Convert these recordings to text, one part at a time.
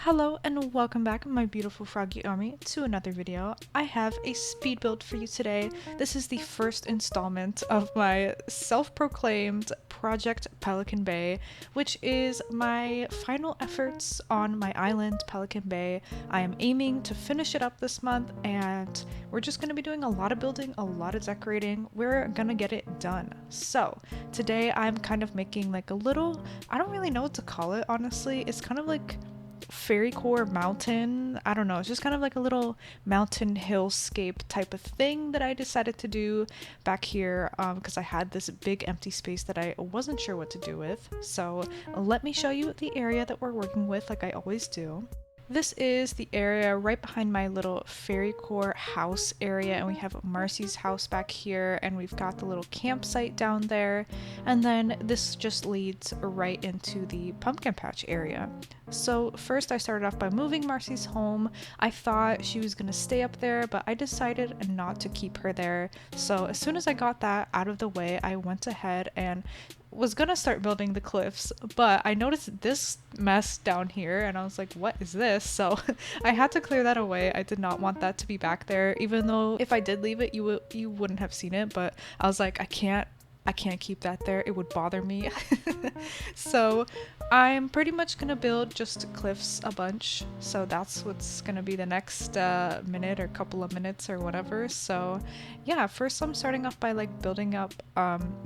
Hello and welcome back, my beautiful froggy army, to another video. I have a speed build for you today. This is the first installment of my self-proclaimed Project Pelican Bay, which is my final efforts on my island, Pelican Bay. I am aiming to finish it up this month, and we're just going to be doing a lot of building, a lot of decorating. We're gonna get it done. So today I'm kind of making like a little, I don't really know what to call it, honestly. It's kind of like fairy core mountain. I don't know. It's just kind of like a little mountain hillscape type of thing that I decided to do back here because I had this big empty space that I wasn't sure what to do with. So let me show you the area that we're working with like I always do. This is the area right behind my little fairy core house area, and we have Marcy's house back here, and we've got the little campsite down there, and then this just leads right into the pumpkin patch area. So first I started off by moving Marcy's home. I thought she was gonna stay up there, but I decided not to keep her there. So as soon as I got that out of the way, I went ahead and was gonna start building the cliffs, but I noticed this mess down here and I was like, what is this? So I had to clear that away. I did not want that to be back there, even though if I did leave it, you wouldn't have seen it, but I was like, I can't keep that there. It would bother me. So I'm pretty much gonna build just cliffs a bunch. So that's what's gonna be the next minute or couple of minutes or whatever. So yeah, first I'm starting off by like building up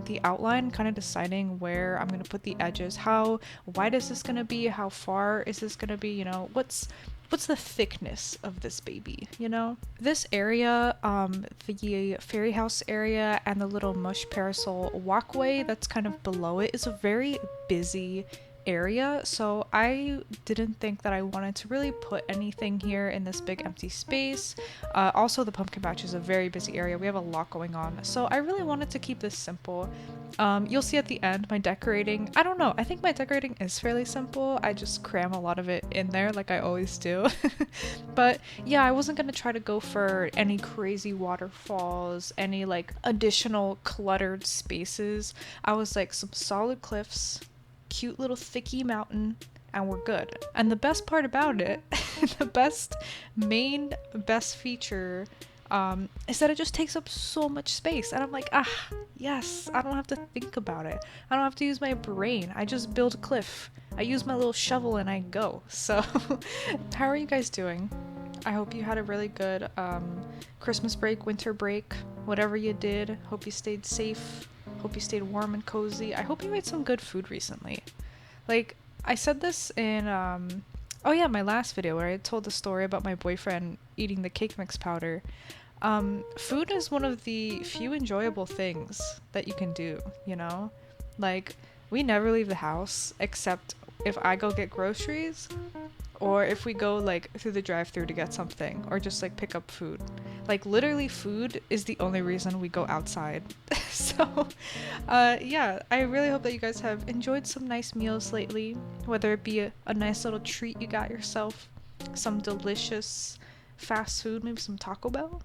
the outline, kind of deciding where I'm gonna put the edges. How wide is this gonna be? How far is this gonna be? You know, what's the thickness of this baby, you know? This area, the fairy house area and the little mush parasol walkway that's kind of below it is a very busy area, so I didn't think that I wanted to really put anything here in this big empty space. Also, the pumpkin patch is a very busy area. We have a lot going on, so I really wanted to keep this simple. You'll see at the end my decorating. I don't know, I think my decorating is fairly simple. I just cram a lot of it in there like I always do. But yeah, I wasn't gonna try to go for any crazy waterfalls, any like additional cluttered spaces. I was like some solid cliffs, cute little thicky mountain, and we're good. And the best part about it, the best feature is that it just takes up so much space. And I'm like, yes, I don't have to think about it. I don't have to use my brain. I just build a cliff. I use my little shovel and I go. So how are you guys doing? I hope you had a really good Christmas break, winter break, whatever you did. Hope you stayed safe. Hope you stayed warm and cozy. I hope you made some good food recently. Like, I said this in, oh yeah, my last video where I told the story about my boyfriend eating the cake mix powder. Food is one of the few enjoyable things that you can do, you know? Like, we never leave the house except if I go get groceries or if we go like through the drive-thru to get something or just like pick up food. Like literally food is the only reason we go outside. So yeah, I really hope that you guys have enjoyed some nice meals lately, whether it be a nice little treat you got yourself, some delicious fast food, maybe some Taco Bell.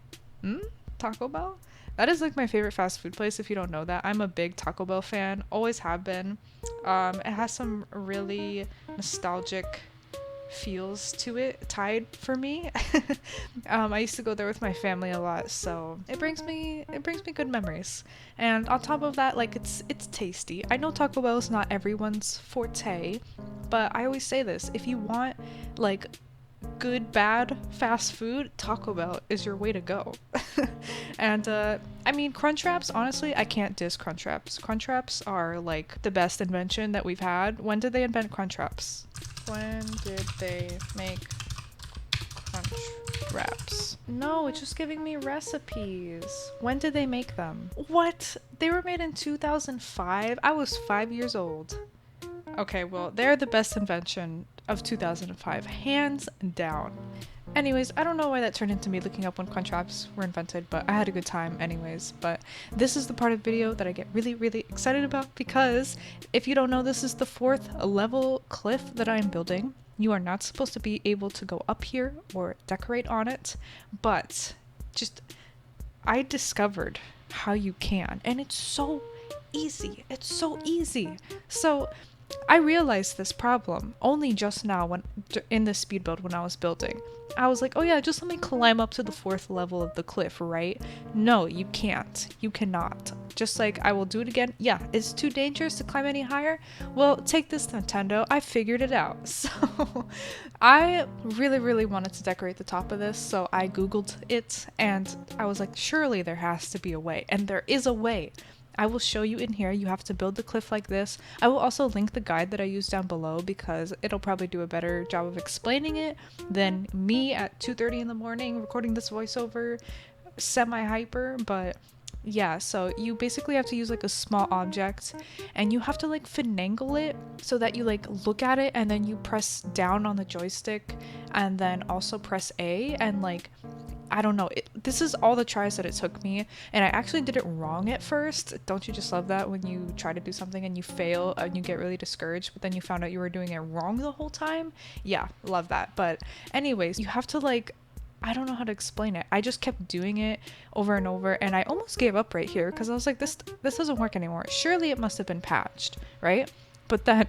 Taco Bell, that is like my favorite fast food place. If you don't know that, I'm a big Taco Bell fan, always have been. It has some really nostalgic feels to it tied for me. I used to go there with my family a lot, so it brings me good memories. And on top of that, like it's tasty. I know Taco Bell is not everyone's forte, but I always say this: if you want like good bad fast food, Taco Bell is your way to go. And I mean, Crunchwraps, honestly, I can't diss Crunchwraps. Crunchwraps are like the best invention that we've had. When did they invent Crunchwraps? When did they make crunch wraps? No, it's just giving me recipes. When did they make them? What? They were made in 2005? I was 5 years old. Okay, well, they're the best invention of 2005, hands down. Anyways, I don't know why that turned into me looking up when Crunchwraps were invented, but I had a good time anyways. But this is the part of the video that I get really, really excited about because if you don't know, this is the 4th level cliff that I am building. You are not supposed to be able to go up here or decorate on it, but just I discovered how you can, and it's so easy. It's so easy. So I realized this problem only just now when in the speed build when I was building. I was like, oh yeah, just let me climb up to the 4th level of the cliff, right? No, you can't. You cannot. Just like I will do it again. Yeah, it's too dangerous to climb any higher. Well, take this, Nintendo. I figured it out. So I really wanted to decorate the top of this, so I googled it and I was like, surely there has to be a way. And there is a way. I will show you in here. You have to build the cliff like this. I will also link the guide that I use down below because it'll probably do a better job of explaining it than me at 2:30 in the morning recording this voiceover semi-hyper. But yeah, so you basically have to use like a small object and you have to like finagle it so that you like look at it and then you press down on the joystick and then also press A and like I don't know. This is all the tries that it took me, and I actually did it wrong at first. Don't you just love that when you try to do something and you fail and you get really discouraged, but then you found out you were doing it wrong the whole time? Yeah, love that. But anyways, you have to like, I don't know how to explain it. I just kept doing it over and over, and I almost gave up right here because I was like, this doesn't work anymore. Surely it must have been patched, right? But then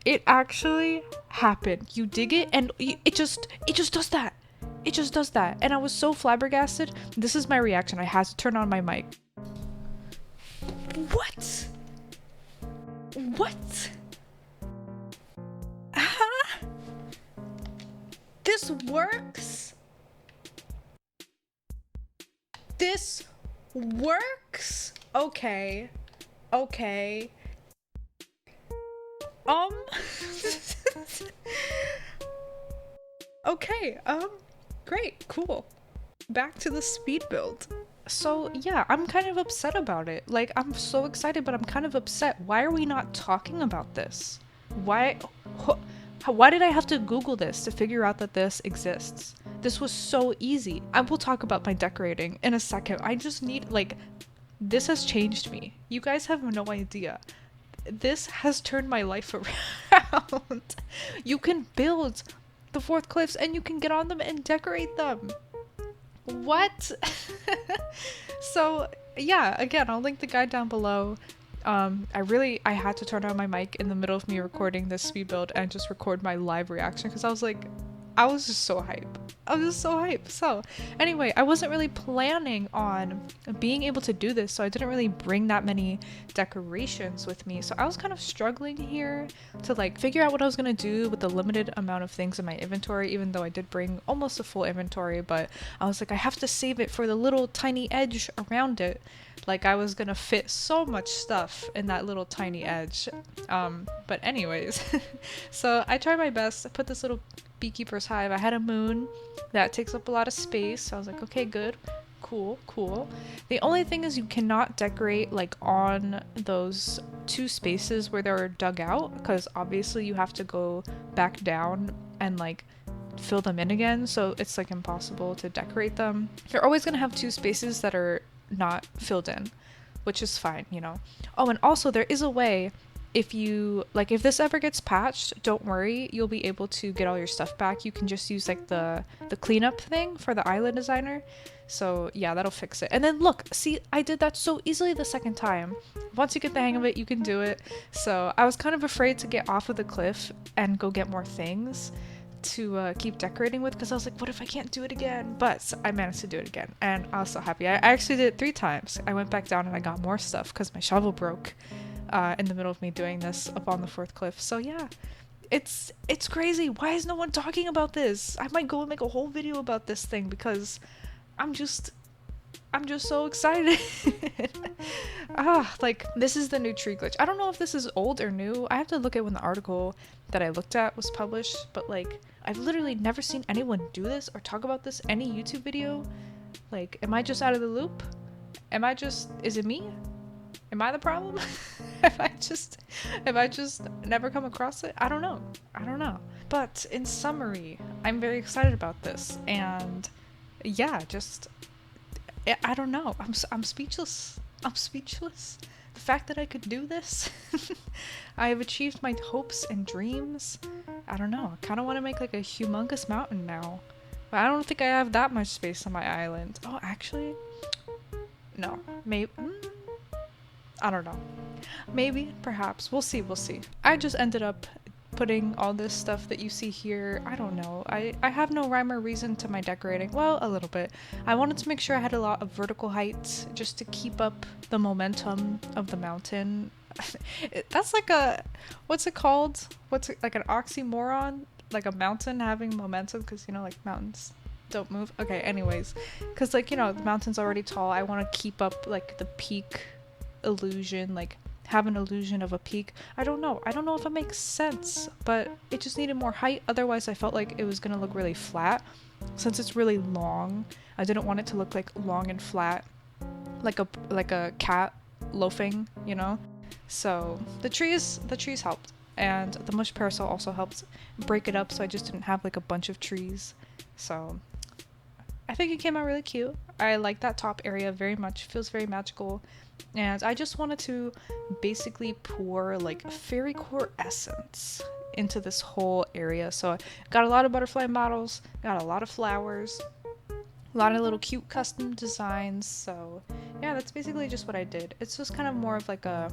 it actually happened. You dig it, and it just does that. It just does that. And I was so flabbergasted. This is my reaction. I had to turn on my mic. What? What? Huh? This works? This works? Okay. Okay. Okay, great, cool. Back to the speed build. So yeah, I'm kind of upset about it. Like, I'm so excited, but I'm kind of upset. Why are we not talking about this? Why did I have to Google this to figure out that this exists? This was so easy. I will talk about my decorating in a second. I just need, like, this has changed me. You guys have no idea. This has turned my life around. You can build the 4th cliffs and you can get on them and decorate them. What? So yeah, again, I'll link the guide down below. I had to turn on my mic in the middle of me recording this speed build and just record my live reaction because I was just so hype. I was just so hype. So anyway, I wasn't really planning on being able to do this, so I didn't really bring that many decorations with me. So I was kind of struggling here to like figure out what I was gonna do with the limited amount of things in my inventory, even though I did bring almost a full inventory, but I was like, I have to save it for the little tiny edge around it. Like I was gonna fit so much stuff in that little tiny edge. But anyways, so I tried my best. I put this little beekeeper's hive. I had a moon that takes up a lot of space, so I was like, okay, good, cool. The only thing is you cannot decorate like on those 2 spaces where they're dug out, because obviously you have to go back down and like fill them in again, so it's like impossible to decorate them. You're always gonna have 2 spaces that are not filled in, which is fine, you know. Oh, and also there is a way, if you like, if this ever gets patched, don't worry, you'll be able to get all your stuff back. You can just use like the cleanup thing for the island designer. So yeah, that'll fix it. And then look, see, I did that so easily the second time. Once you get the hang of it, you can do it. So I was kind of afraid to get off of the cliff and go get more things to keep decorating with, because I was like, what if I can't do it again? But I managed to do it again, and I was so happy. I actually did it 3 times. I went back down and I got more stuff because my shovel broke in the middle of me doing this up on the 4th cliff. So yeah, it's crazy. Why is no one talking about this? I might go and make a whole video about this thing because I'm just so excited. Like, this is the new tree glitch. I don't know if this is old or new. I have to look at when the article that I looked at was published, but like, I've literally never seen anyone do this or talk about this any YouTube video. Like, am I just out of the loop? Is it me? Am I the problem? Have I just never come across it? I don't know. But in summary, I'm very excited about this, and yeah, I don't know. I'm speechless. The fact that I could do this, I have achieved my hopes and dreams. I don't know. I kind of want to make like a humongous mountain now, but I don't think I have that much space on my island. Oh, actually, no. Maybe. I don't know. Maybe, perhaps. We'll see, we'll see. I just ended up putting all this stuff that you see here. I don't know. I have no rhyme or reason to my decorating. Well, a little bit. I wanted to make sure I had a lot of vertical heights just to keep up the momentum of the mountain. That's like a, what's it called? What's it, like an oxymoron? Like a mountain having momentum, because you know, like mountains don't move. Okay, anyways, because like, you know, the mountain's already tall. I want to keep up like the peak illusion, like have an illusion of a peak. I don't know if it makes sense, but it just needed more height. Otherwise I felt like it was gonna look really flat. Since it's really long, I didn't want it to look like long and flat, like a cat loafing, you know. So the trees helped, and the mush parasol also helped break it up, so I just didn't have like a bunch of trees. So I think it came out really cute. I like that top area very much. Feels very magical. And I just wanted to basically pour like fairy core essence into this whole area. So I got a lot of butterfly models, got a lot of flowers, a lot of little cute custom designs. So yeah, that's basically just what I did. It's just kind of more of like a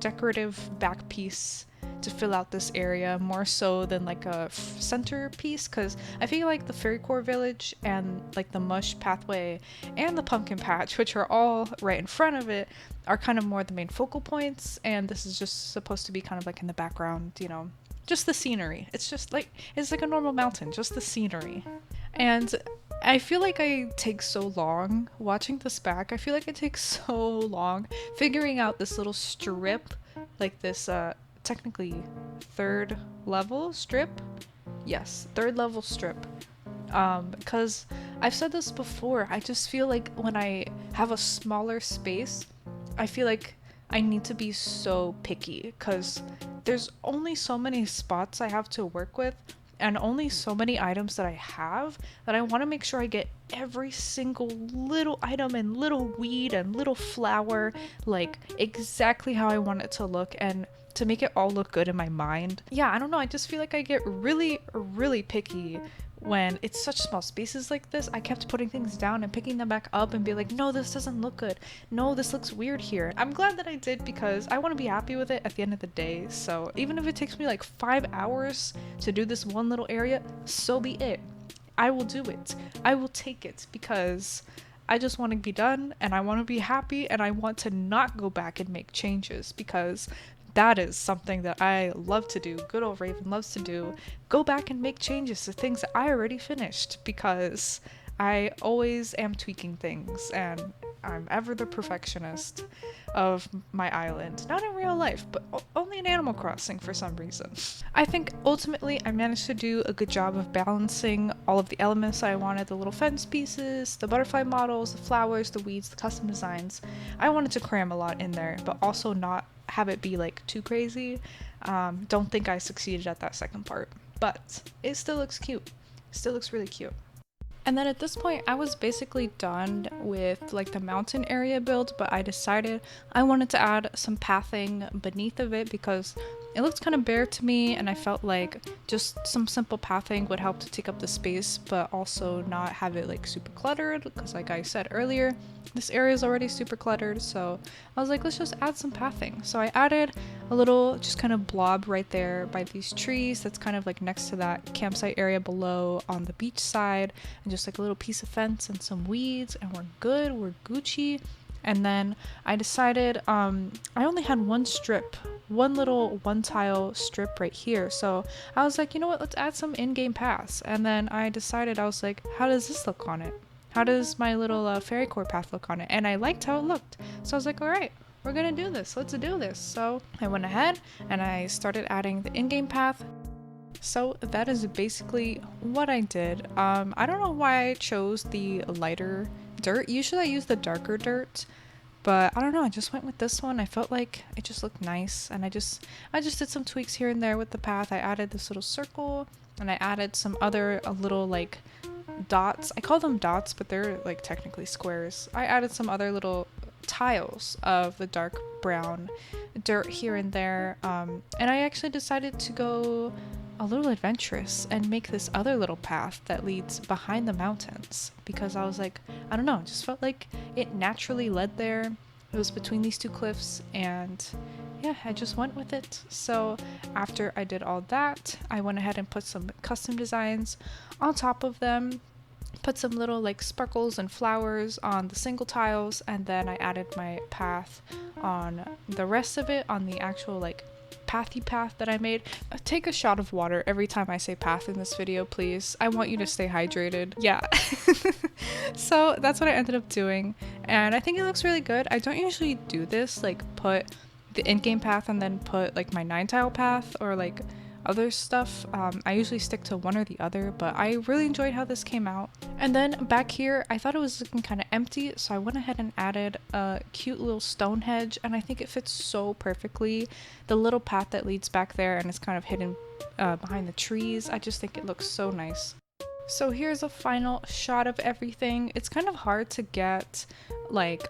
decorative back piece to fill out this area, more so than like a centerpiece, because I feel like the fairy core village and like the mush pathway and the pumpkin patch, which are all right in front of it, are kind of more the main focal points, and this is just supposed to be kind of like in the background, you know, just the scenery. It's just like, it's like a normal mountain, just the scenery. And I feel like I take so long watching this back. I feel like it takes so long figuring out this little strip, like this technically third level strip. Yes, third level strip. Because I've said this before, I just feel like when I have a smaller space, I feel like I need to be so picky because there's only so many spots I have to work with and only so many items that I have, that I want to make sure I get every single little item and little weed and little flower like exactly how I want it to look, and to make it all look good in my mind. Yeah, I don't know, I just feel like I get really, really picky when it's such small spaces like this. I kept putting things down and picking them back up and be like, no, this doesn't look good. No, this looks weird here. I'm glad that I did, because I want to be happy with it at the end of the day. So even if it takes me like 5 hours to do this one little area, so be it. I will do it. I will take it, because I just want to be done and I want to be happy, and I want to not go back and make changes, because that is something that I love to do. Good old Raven loves to do. Go back and make changes to things that I already finished, because I always am tweaking things and I'm ever the perfectionist of my island. Not in real life, but only in Animal Crossing for some reason. I think ultimately I managed to do a good job of balancing all of the elements I wanted. The little fence pieces, the butterfly models, the flowers, the weeds, the custom designs. I wanted to cram a lot in there, but also not have it be like too crazy. Don't think I succeeded at that second part, but it still looks cute. It still looks really cute. And then at this point I was basically done with like the mountain area build, but I decided I wanted to add some pathing beneath of it because it looked kind of bare to me, and I felt like just some simple pathing would help to take up the space but also not have it like super cluttered, because like I said earlier, this area is already super cluttered. So I was like, let's just add some pathing. So I added a little just kind of blob right there by these trees that's kind of like next to that campsite area below on the beach side, and just like a little piece of fence and some weeds, and we're good, we're Gucci. And then I decided I only had one strip, one little one tile strip right here, so I was like, you know what, let's add some in-game paths. And then I decided, I was like, how does this look on it? How does my little fairy core path look on it? And I liked how it looked, so I was like, all right, we're gonna do this, let's do this. So I went ahead and I started adding the in-game path. So that is basically what I did. I don't know why I chose the lighter dirt. Usually I use the darker dirt, but I don't know, I just went with this one. I felt like it just looked nice, and I just did some tweaks here and there with the path. I added this little circle, and I added some other little like dots. I call them dots, but they're like technically squares. I added some other little tiles of the dark brown dirt here and there, and I actually decided to go a little adventurous and make this other little path that leads behind the mountains, because I was like, I don't know, it just felt like it naturally led there. It was between these two cliffs, and yeah, I just went with it. So after I did all that, I went ahead and put some custom designs on top of them, put some little like sparkles and flowers on the single tiles, and then I added my path on the rest of it, on the actual like pathy path that I made. Take a shot of water every time I say path in this video, please. I want you to stay hydrated. Yeah. So that's what I ended up doing, and I think it looks really good. I don't usually do this, like put the in-game path and then put like my 9-tile path or like other stuff. I usually stick to one or the other, but I really enjoyed how this came out. And then back here, I thought it was looking kind of empty, so I went ahead and added a cute little stone hedge, and I think it fits so perfectly. The little path that leads back there and it's kind of hidden behind the trees. I just think it looks so nice. So here's a final shot of everything. It's kind of hard to get like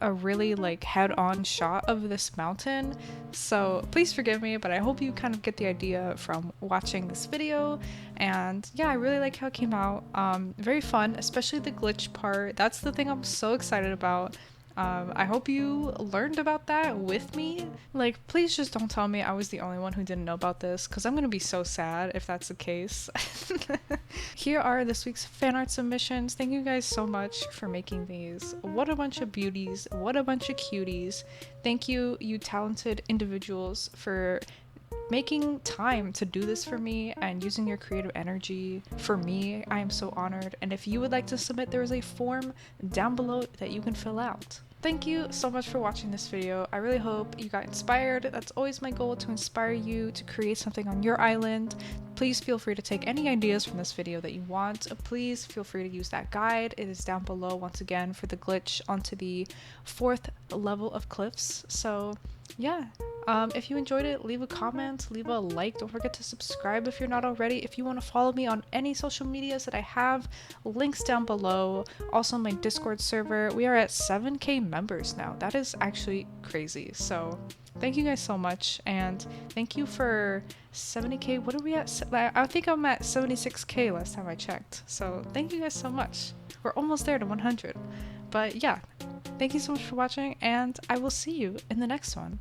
a really like head-on shot of this mountain, so please forgive me, but I hope you kind of get the idea from watching this video. And yeah, I really like how it came out. Very fun, especially the glitch part. That's the thing I'm so excited about. I hope you learned about that with me. Like, please just don't tell me I was the only one who didn't know about this, because I'm gonna be so sad if that's the case. Here are this week's fan art submissions. Thank you guys so much for making these. What a bunch of beauties. What a bunch of cuties. Thank you, you talented individuals, for making time to do this for me and using your creative energy for me. I am so honored. And if you would like to submit, there is a form down below that you can fill out. Thank you so much for watching this video. I really hope you got inspired. That's always my goal, to inspire you to create something on your island. Please feel free to take any ideas from this video that you want. Please feel free to use that guide. It is down below once again for the glitch onto the 4th level of cliffs. So yeah, if you enjoyed it, leave a comment, leave a like. Don't forget to subscribe if you're not already. If you want to follow me on any social medias that I have, links down below. Also my Discord server. We are at 7K members now. That is actually crazy. So thank you guys so much, and thank you for 70K. What are we at? I think I'm at 76K last time I checked. So thank you guys so much. We're almost there to 100. But yeah, thank you so much for watching, and I will see you in the next one.